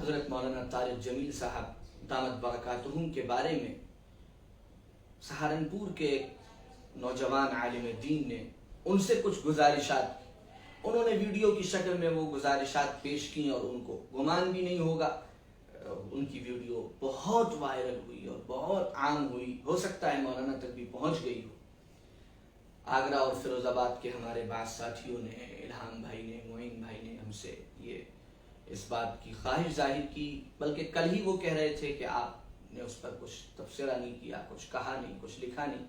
حضرت مولانا طارق جمیل صاحب دامت برکاتہم کے بارے میں سہارنپور کے نوجوان عالم دین نے ان سے کچھ گزارشات کی. انہوں نے ویڈیو کی شکل میں وہ گزارشات پیش کی اور ان کو گمان بھی نہیں ہوگا ان کی ویڈیو بہت وائرل ہوئی اور بہت عام ہوئی. ہو سکتا ہے مولانا تک بھی پہنچ گئی ہو. آگرہ اور فیروز آباد کے ہمارے بعض ساتھیوں نے، الہام بھائی نے، معین بھائی نے ہم سے اس بات کی خواہش ظاہر کی، بلکہ کل ہی وہ کہہ رہے تھے کہ آپ نے اس پر کچھ تبصرہ نہیں کیا، کچھ کہا نہیں، کچھ لکھا نہیں.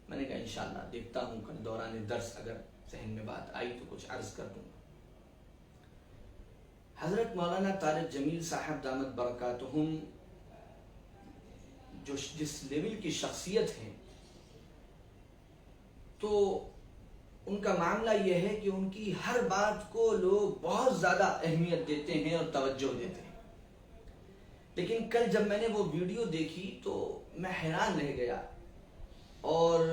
میں نے کہا انشاءاللہ دیکھتا ہوں کل دوران درس اگر ذہن میں بات آئی تو کچھ عرض کر دوں گا. حضرت مولانا طارق جمیل صاحب دامت برکاتہم جو جس لیول کی شخصیت ہیں، تو ان کا معاملہ یہ ہے کہ ان کی ہر بات کو لوگ بہت زیادہ اہمیت دیتے ہیں اور توجہ دیتے ہیں. لیکن کل جب میں نے وہ ویڈیو دیکھی تو میں حیران رہ گیا، اور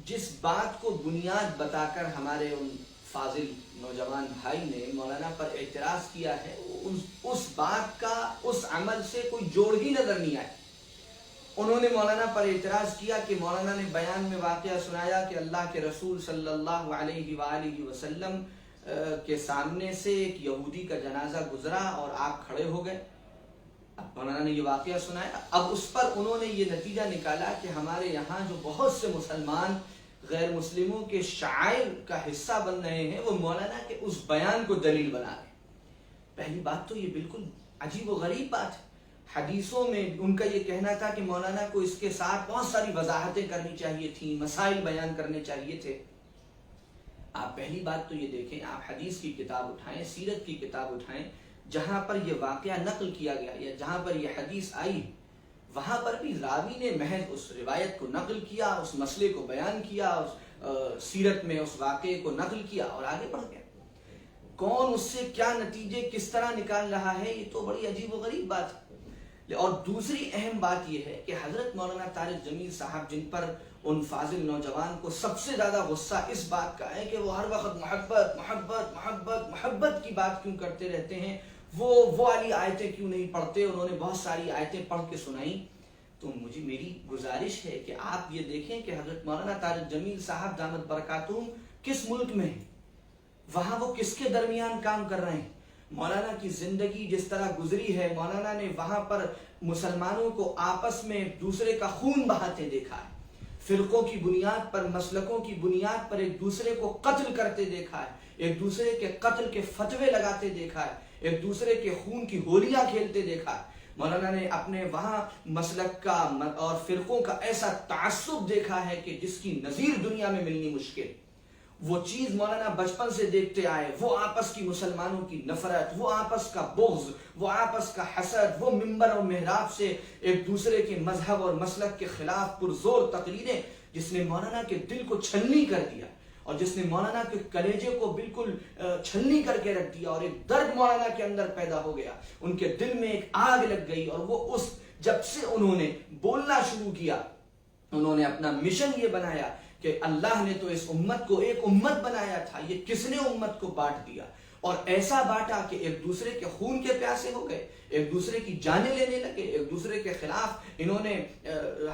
جس بات کو بنیاد بتا کر ہمارے ان فاضل نوجوان بھائی نے مولانا پر اعتراض کیا ہے، اس بات کا اس عمل سے کوئی جوڑ ہی نظر نہیں آیا. انہوں نے مولانا پر اعتراض کیا کہ مولانا نے بیان میں واقعہ سنایا کہ اللہ کے رسول صلی اللہ علیہ وآلہ وسلم کے سامنے سے ایک یہودی کا جنازہ گزرا اور آپ کھڑے ہو گئے. اب مولانا نے یہ واقعہ سنایا. اب اس پر انہوں نے یہ نتیجہ نکالا کہ ہمارے یہاں جو بہت سے مسلمان غیر مسلموں کے شعائر کا حصہ بن رہے ہیں، وہ مولانا کے اس بیان کو دلیل بنا رہے ہیں. پہلی بات تو یہ بالکل عجیب و غریب بات ہے. حدیثوں میں ان کا یہ کہنا تھا کہ مولانا کو اس کے ساتھ بہت ساری وضاحتیں کرنی چاہیے تھیں، مسائل بیان کرنے چاہیے تھے. آپ پہلی بات تو یہ دیکھیں، آپ حدیث کی کتاب اٹھائیں، سیرت کی کتاب اٹھائیں، جہاں پر یہ واقعہ نقل کیا گیا یا جہاں پر یہ حدیث آئی، وہاں پر بھی راوی نے محض اس روایت کو نقل کیا، اس مسئلے کو بیان کیا، اس سیرت میں اس واقعے کو نقل کیا اور آگے بڑھ گیا. کون اس سے کیا نتیجے کس طرح نکال رہا ہے، یہ تو بڑی عجیب و غریب بات ہے. اور دوسری اہم بات یہ ہے کہ حضرت مولانا طارق جمیل صاحب جن پر ان فاضل نوجوان کو سب سے زیادہ غصہ اس بات کا ہے کہ وہ ہر وقت محبت محبت محبت محبت کی بات کیوں کرتے رہتے ہیں، وہ والی آیتیں کیوں نہیں پڑھتے. انہوں نے بہت ساری آیتیں پڑھ کے سنائیں. تو میری گزارش ہے کہ آپ یہ دیکھیں کہ حضرت مولانا طارق جمیل صاحب دامت برکاتہم کس ملک میں ہیں، وہاں وہ کس کے درمیان کام کر رہے ہیں. مولانا کی زندگی جس طرح گزری ہے، مولانا نے وہاں پر مسلمانوں کو آپس میں ایک دوسرے کا خون بہاتے دیکھا ہے، فرقوں کی بنیاد پر، مسلکوں کی بنیاد پر ایک دوسرے کو قتل کرتے دیکھا ہے، ایک دوسرے کے قتل کے فتوے لگاتے دیکھا ہے، ایک دوسرے کے خون کی ہولیاں کھیلتے دیکھا ہے. مولانا نے اپنے وہاں مسلک کا اور فرقوں کا ایسا تعصب دیکھا ہے کہ جس کی نظیر دنیا میں ملنی مشکل. وہ چیز مولانا بچپن سے دیکھتے آئے، وہ آپس کی مسلمانوں کی نفرت، وہ آپس کا بغض، وہ آپس کا حسد، وہ منبر اور محراب سے ایک دوسرے کے مذہب اور مسلک کے خلاف پرزور تقریریں، جس نے مولانا کے دل کو چھلنی کر دیا اور جس نے مولانا کے کلیجے کو بالکل چھلنی کر کے رکھ دیا، اور ایک درد مولانا کے اندر پیدا ہو گیا. ان کے دل میں ایک آگ لگ گئی، اور وہ جب سے انہوں نے بولنا شروع کیا، انہوں نے اپنا مشن یہ بنایا کہ اللہ نے تو اس امت کو ایک امت بنایا تھا، یہ کس نے امت کو بانٹ دیا، اور ایسا بانٹا کہ ایک دوسرے کے خون کے پیاسے ہو گئے، ایک دوسرے کی جانیں لینے لگے، ایک دوسرے کے خلاف انہوں نے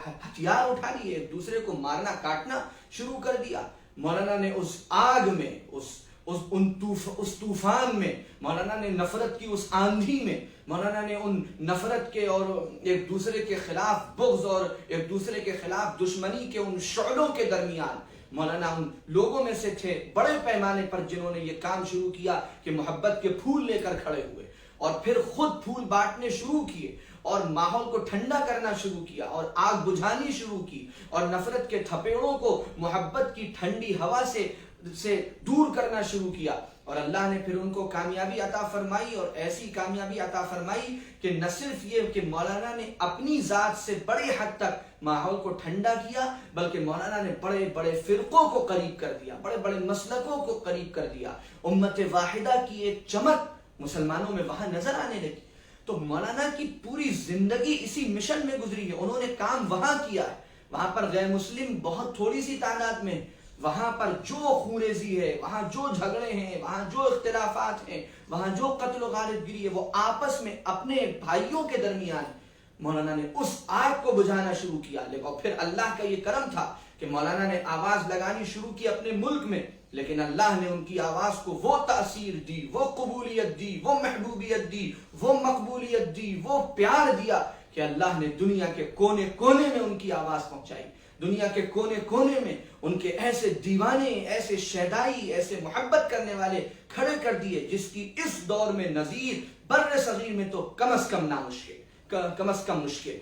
ہتھیار اٹھا لیے، ایک دوسرے کو مارنا کاٹنا شروع کر دیا. مولانا نے اس آگ میں، اس طوفان میں، مولانا نے نفرت کی اس آندھی میں، مولانا نے ان نفرت کے اور ایک دوسرے کے خلاف بغض اور ایک دوسرے کے خلاف دشمنی کے ان شعلوں کے درمیان، مولانا ان لوگوں میں سے تھے بڑے پیمانے پر جنہوں نے یہ کام شروع کیا کہ محبت کے پھول لے کر کھڑے ہوئے اور پھر خود پھول بانٹنے شروع کیے اور ماحول کو ٹھنڈا کرنا شروع کیا اور آگ بجھانی شروع کی اور نفرت کے تھپیڑوں کو محبت کی ٹھنڈی ہوا سے دور کرنا شروع کیا. اور اللہ نے پھر ان کو کامیابی عطا فرمائی، اور ایسی کامیابی عطا فرمائی کہ نہ صرف یہ کہ مولانا نے اپنی ذات سے بڑے حد تک ماحول کو ٹھنڈا کیا، بلکہ مولانا نے بڑے بڑے فرقوں کو قریب کر دیا، بڑے بڑے مسلکوں کو قریب کر دیا. امت واحدہ کی ایک چمک مسلمانوں میں وہاں نظر آنے لگی. تو مولانا کی پوری زندگی اسی مشن میں گزری ہے. انہوں نے کام وہاں کیا ہے، وہاں پر غیر مسلم بہت تھوڑی سی تعداد میں، وہاں پر جو خوریزی ہے، وہاں جو جھگڑے ہیں، وہاں جو اختلافات ہیں، وہاں جو قتل و غارت گری ہے، وہ آپس میں اپنے بھائیوں کے درمیان مولانا نے اس آگ کو بجھانا شروع کیا. لیکن پھر اللہ کا یہ کرم تھا کہ مولانا نے آواز لگانی شروع کی اپنے ملک میں، لیکن اللہ نے ان کی آواز کو وہ تاثیر دی، وہ قبولیت دی، وہ محبوبیت دی، وہ مقبولیت دی، وہ پیار دیا کہ اللہ نے دنیا کے کونے کونے میں ان کی آواز پہنچائی. دنیا کے کونے کونے میں ان کے ایسے دیوانے، ایسے شیدائی، ایسے محبت کرنے والے کھڑے کر دیے جس کی اس دور میں نظیر بر صغیر میں تو کم از کم مشکل.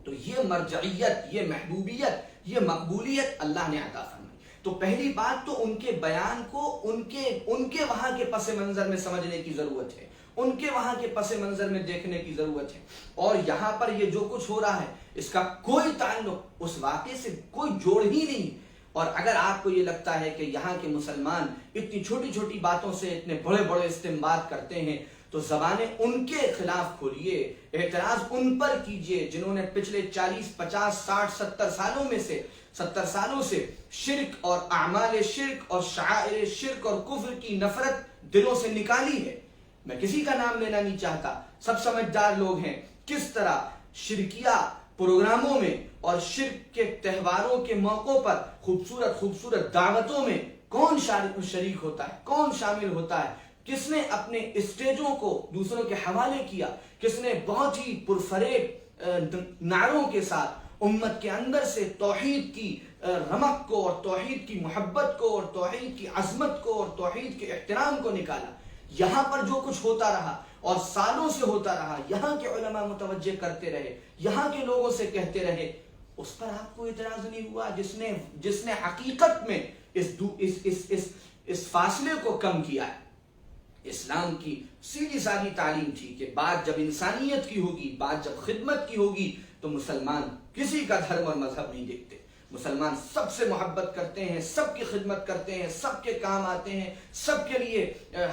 تو یہ مرجعیت، یہ محبوبیت، یہ مقبولیت اللہ نے عطا فرمائی. تو پہلی بات تو ان کے بیان کو ان کے وہاں کے پس منظر میں سمجھنے کی ضرورت ہے، ان کے وہاں کے پس منظر میں دیکھنے کی ضرورت ہے. اور یہاں پر یہ جو کچھ ہو رہا ہے اس کا کوئی تعلق اس واقعے سے کوئی جوڑ ہی نہیں. اور اگر آپ کو یہ لگتا ہے کہ یہاں کے مسلمان اتنی چھوٹی چھوٹی باتوں سے اتنے بڑے بڑے استنباط کرتے ہیں تو زبانیں ان کے خلاف کھولیے، اعتراض ان پر کیجئے جنہوں نے پچھلے 40 50 60 70 سالوں سے شرک اور اعمال شرک اور شعائر شرک اور کفر کی نفرت دلوں سے نکالی ہے. میں کسی کا نام لینا نہیں چاہتا، سب سمجھدار لوگ ہیں کس طرح شرکیہ پروگراموں میں اور شرک کے تہواروں کے موقعوں پر خوبصورت دعوتوں میں کون شریک ہوتا ہے، کون شامل ہوتا ہے، کس نے اپنے اسٹیجوں کو دوسروں کے حوالے کیا، کس نے بہت ہی پرفریب نعروں کے ساتھ امت کے اندر سے توحید کی رمق کو اور توحید کی محبت کو اور توحید کی عظمت کو اور توحید کے احترام کو نکالا. یہاں پر جو کچھ ہوتا رہا اور سالوں سے ہوتا رہا، یہاں کے علماء متوجہ کرتے رہے، یہاں کے لوگوں سے کہتے رہے، اس پر آپ کو اعتراض نہیں ہوا جس نے حقیقت میں اس فاصلے کو کم کیا ہے. اسلام کی سیدھی سادی تعلیم تھی کہ بات جب انسانیت کی ہوگی، بات جب خدمت کی ہوگی تو مسلمان کسی کا دھرم اور مذہب نہیں دیکھتے. مسلمان سب سے محبت کرتے ہیں، سب کی خدمت کرتے ہیں، سب کے کام آتے ہیں، سب کے لیے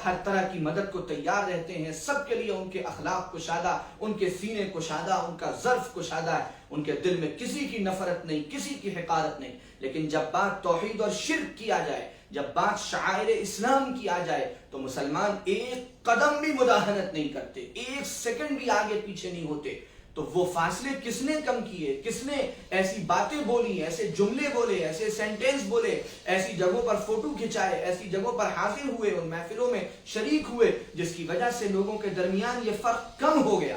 ہر طرح کی مدد کو تیار رہتے ہیں، سب کے لیے ان کے اخلاق کشادہ، ان کے سینے کشادہ، ان کا ظرف کشادہ ہے، ان کے دل میں کسی کی نفرت نہیں، کسی کی حقارت نہیں. لیکن جب بات توحید اور شرک کی آ جائے، جب بات شعائر اسلام کی آ جائے تو مسلمان ایک قدم بھی مداہنت نہیں کرتے، ایک سیکنڈ بھی آگے پیچھے نہیں ہوتے. تو وہ فاصلے کس نے کم کیے، کس نے ایسی باتیں بولی، ایسے جملے بولے، ایسے سینٹینس بولے، ایسی جگہوں پر فوٹو کھچائے، ایسی جگہوں پر حاضر ہوئے، ان محفلوں میں شریک ہوئے جس کی وجہ سے لوگوں کے درمیان یہ فرق کم ہو گیا.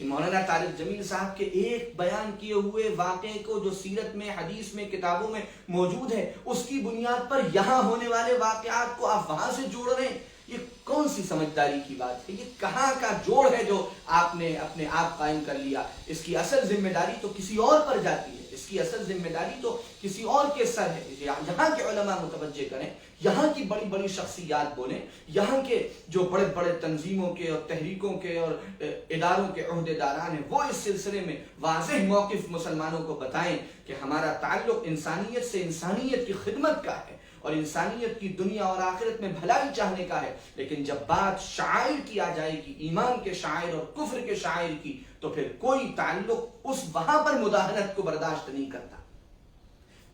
مولانا طارق جمیل صاحب کے ایک بیان کیے ہوئے واقعے کو جو سیرت میں، حدیث میں، کتابوں میں موجود ہے، اس کی بنیاد پر یہاں ہونے والے واقعات کو آپ وہاں سے جوڑ رہے ہیں، یہ کون سی سمجھداری کی بات ہے؟ یہ کہاں کا جوڑ ہے جو آپ نے اپنے آپ قائم کر لیا؟ اس کی اصل ذمہ داری تو کسی اور پر جاتی ہے، اس کی اصل ذمہ داری تو کسی اور کے سر ہے. یہاں کے علماء متوجہ کریں، یہاں کی بڑی بڑی شخصیات بولیں، یہاں کے جو بڑے بڑے تنظیموں کے اور تحریکوں کے اور اداروں کے عہدیداران ہیں، وہ اس سلسلے میں واضح موقف مسلمانوں کو بتائیں کہ ہمارا تعلق انسانیت سے انسانیت کی خدمت کا ہے اور انسانیت کی دنیا اور آخرت میں بھلائی چاہنے کا ہے. لیکن جب بات شعائر کی آ جائے گی، ایمان کے شعائر اور کفر کے شعائر کی، تو پھر کوئی تعلق اس وہاں پر مداہنت کو برداشت نہیں کرتا.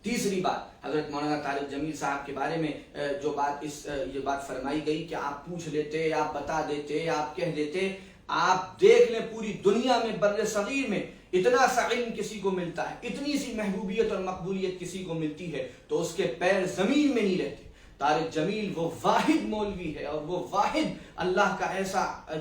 تیسری بات، حضرت مولانا طارق جمیل صاحب کے بارے میں یہ بات فرمائی گئی کہ آپ پوچھ لیتے، آپ بتا دیتے، آپ کہہ دیتے. آپ دیکھ لیں پوری دنیا میں بر صغیر میں اتنا سا علم کسی کو ملتا ہے، اتنی سی محبوبیت اور مقبولیت کسی کو ملتی ہے تو اس کے پیر زمین میں نہیں رہتے. طارق جمیل وہ واحد مولوی ہے اور وہ واحد اللہ کا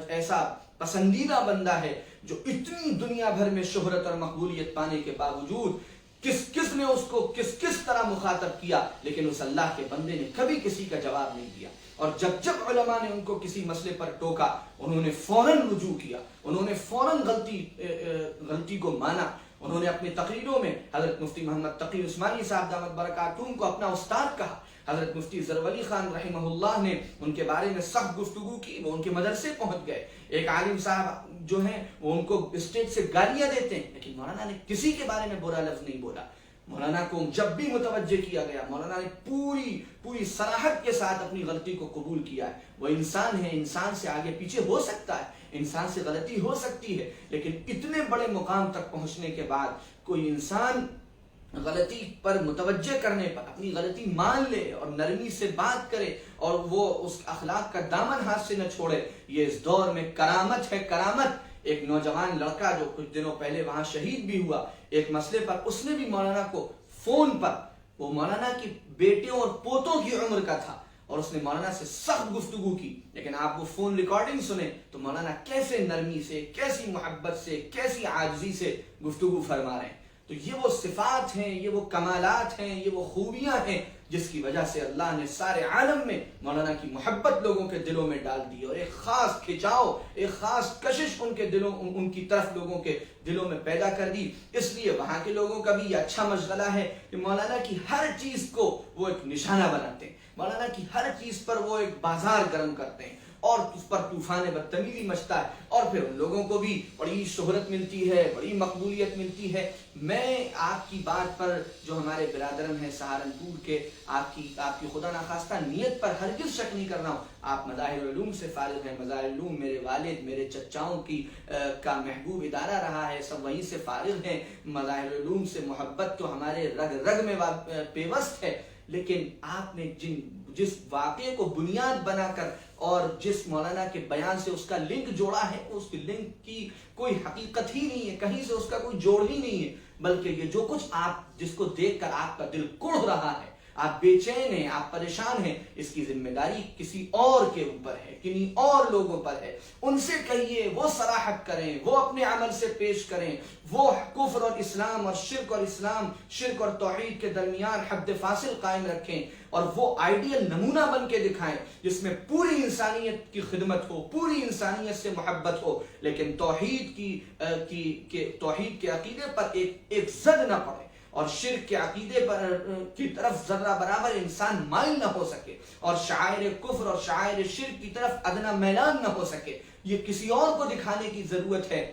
ایسا پسندیدہ بندہ ہے جو اتنی دنیا بھر میں شہرت اور مقبولیت پانے کے باوجود کس نے اس کو کس طرح مخاطب کیا، لیکن اس اللہ کے بندے نے کبھی کسی کا جواب نہیں دیا. اور جب علماء نے ان کو کسی مسئلے پر ٹوکا، انہوں نے فوراً رجوع کیا، انہوں نے فوراً غلطی کو مانا. انہوں نے اپنی تقریروں میں حضرت مفتی محمد تقی عثمانی صاحب دامت برکاتہم کو اپنا استاد کہا. حضرت مفتی زرولی خان رحمہ اللہ نے ان کے بارے میں سخت گفتگو کی، وہ ان کے مدرسے پہنچ گئے. ایک عالم صاحب جو ہیں وہ ان کو اسٹیج سے گالیاں دیتے ہیں، لیکن مولانا نے کسی کے بارے میں برا لفظ نہیں بولا. مولانا کو جب بھی متوجہ کیا گیا، مولانا نے پوری صراحت کے ساتھ اپنی غلطی کو قبول کیا ہے. وہ انسان ہے، انسان سے آگے پیچھے ہو سکتا ہے، انسان سے غلطی ہو سکتی ہے، لیکن اتنے بڑے مقام تک پہنچنے کے بعد کوئی انسان غلطی پر متوجہ کرنے پر اپنی غلطی مان لے اور نرمی سے بات کرے اور وہ اس اخلاق کا دامن ہاتھ سے نہ چھوڑے، یہ اس دور میں کرامت ہے، کرامت۔ ایک نوجوان لڑکا جو کچھ دنوں پہلے وہاں شہید بھی ہوا، ایک مسئلے پر اس نے بھی مولانا کو فون پر، وہ مولانا کی بیٹیوں اور پوتوں کی عمر کا تھا، اور اس نے مولانا سے سخت گفتگو کی، لیکن آپ وہ فون ریکارڈنگ سنیں تو مولانا کیسے نرمی سے، کیسی محبت سے، کیسی عاجزی سے گفتگو فرما رہے ہیں۔ تو یہ وہ صفات ہیں، یہ وہ کمالات ہیں، یہ وہ خوبیاں ہیں جس کی وجہ سے اللہ نے سارے عالم میں مولانا کی محبت لوگوں کے دلوں میں ڈال دی، اور ایک خاص کھچاؤ، ایک خاص کشش ان کی طرف لوگوں کے دلوں میں پیدا کر دی۔ اس لیے وہاں کے لوگوں کا بھی یہ اچھا مشغلہ ہے کہ مولانا کی ہر چیز کو وہ ایک نشانہ بناتے ہیں، مولانا کی ہر چیز پر وہ ایک بازار گرم کرتے ہیں، اور اس پر طوفان بدتمیزی مچتا ہے، اور پھر ان لوگوں کو بھی بڑی شہرت ملتی ہے، بڑی مقبولیت ملتی ہے۔ میں آپ کی بات پر جو ہمارے برادران ہیں سہارنپور کے، آپ کی خدا نخواستہ نیت پر ہرگز شک نہیں کر رہا ہوں۔ آپ مظاہر العلوم سے فارغ ہیں، مظاہر العلوم میرے والد، میرے چچاؤں کا محبوب ادارہ رہا ہے، سب وہیں سے فارغ ہیں۔ مظاہر العلوم سے محبت تو ہمارے رگ رگ میں پیوست ہے، لیکن آپ نے جس واقعے کو بنیاد بنا کر اور جس مولانا کے بیان سے اس کا لنک جوڑا ہے، اس لنک کی کوئی حقیقت ہی نہیں ہے، کہیں سے اس کا کوئی جوڑ ہی نہیں ہے، بلکہ یہ جو کچھ آپ جس کو دیکھ کر آپ کا دل کڑھ رہا ہے، آپ بے چین ہیں، آپ پریشان ہیں، اس کی ذمہ داری کسی اور کے اوپر ہے، کنہیں اور لوگوں پر ہے۔ ان سے کہیے وہ صراحت کریں، وہ اپنے عمل سے پیش کریں، وہ کفر اور اسلام اور شرک اور توحید کے درمیان حد فاصل قائم رکھیں، اور وہ آئیڈیل نمونہ بن کے دکھائیں جس میں پوری انسانیت کی خدمت ہو، پوری انسانیت سے محبت ہو، لیکن توحید کے عقیدے پر ایک زد نہ پڑے، اور شرک کے عقیدے کی طرف ذرہ برابر انسان مائل نہ ہو سکے، اور شعائر کفر اور شعائر شرک کی طرف ادنا میلان نہ ہو سکے۔ یہ کسی اور کو دکھانے کی ضرورت ہے۔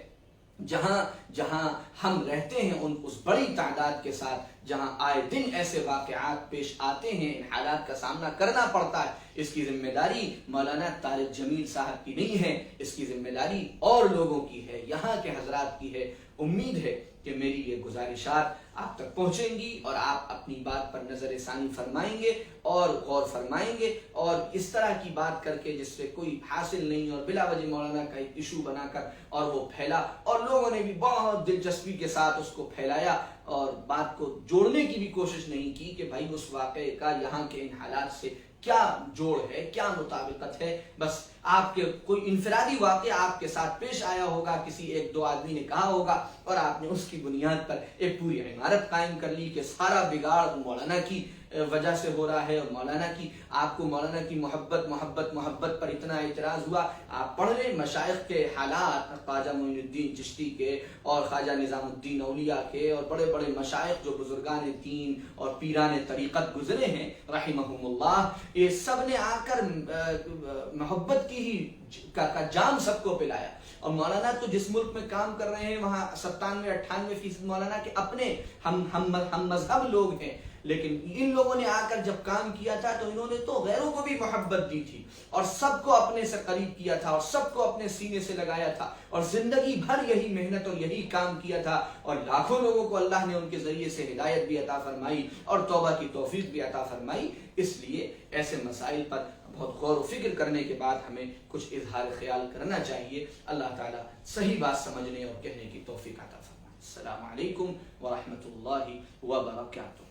جہاں ہم رہتے ہیں اس بڑی تعداد کے ساتھ، جہاں آئے دن ایسے واقعات پیش آتے ہیں، ان حالات کا سامنا کرنا پڑتا ہے، اس کی ذمہ داری مولانا طارق جمیل صاحب کی نہیں ہے، اس کی ذمہ داری اور لوگوں کی ہے، یہاں کے حضرات کی ہے۔ امید ہے کہ میری یہ گزارشات آپ تک پہنچیں گی اور آپ اپنی بات پر نظر ثانی فرمائیں گے اور غور فرمائیں گے، اور اس طرح کی بات کر کے جس سے کوئی حاصل نہیں، اور بلا وجہ مولانا کا ایک ایشو بنا کر اور وہ پھیلا، اور لوگوں نے بھی بہت دلچسپی کے ساتھ اس کو پھیلایا اور بات کو جوڑنے کی بھی کوشش نہیں کی کہ بھائی اس واقعے کا یہاں کے ان حالات سے کیا جوڑ ہے، کیا مطابقت ہے۔ بس آپ کے کوئی انفرادی واقعہ آپ کے ساتھ پیش آیا ہوگا، کسی ایک دو آدمی نے کہا ہوگا، اور آپ نے اس کی بنیاد پر ایک پوری عمارت قائم کر لی کہ سارا بگاڑ مولانا کی وجہ سے ہو رہا ہے، اور مولانا کی آپ کو مولانا کی محبت پر اتنا اعتراض ہوا۔ آپ پڑھ لیں مشائخ کے حالات، خواجہ معین الدین چشتی کے اور خواجہ نظام الدین اولیاء کے، اور بڑے بڑے مشائخ جو بزرگان دین اور پیران طریقت گزرے ہیں رحمہم اللہ، یہ سب نے آ کر محبت کی ہی کا جام سب کو پلایا۔ اور مولانا تو جس ملک میں کام کر رہے ہیں وہاں 97-98% مولانا کے اپنے ہم مذہب لوگ ہیں، لیکن ان لوگوں نے آ کر جب کام کیا تھا تو انہوں نے تو غیروں کو بھی محبت دی تھی، اور سب کو اپنے سے قریب کیا تھا، اور سب کو اپنے سینے سے لگایا تھا، اور زندگی بھر یہی محنت اور یہی کام کیا تھا، اور لاکھوں لوگوں کو اللہ نے ان کے ذریعے سے ہدایت بھی عطا فرمائی اور توبہ کی توفیق بھی عطا فرمائی۔ اس لیے ایسے مسائل پر بہت غور و فکر کرنے کے بعد ہمیں کچھ اظہار خیال کرنا چاہیے۔ اللہ تعالیٰ صحیح بات سمجھنے اور کہنے کی توفیق عطا فرمائے۔ السلام علیکم ورحمۃ اللہ وبرکاتہ۔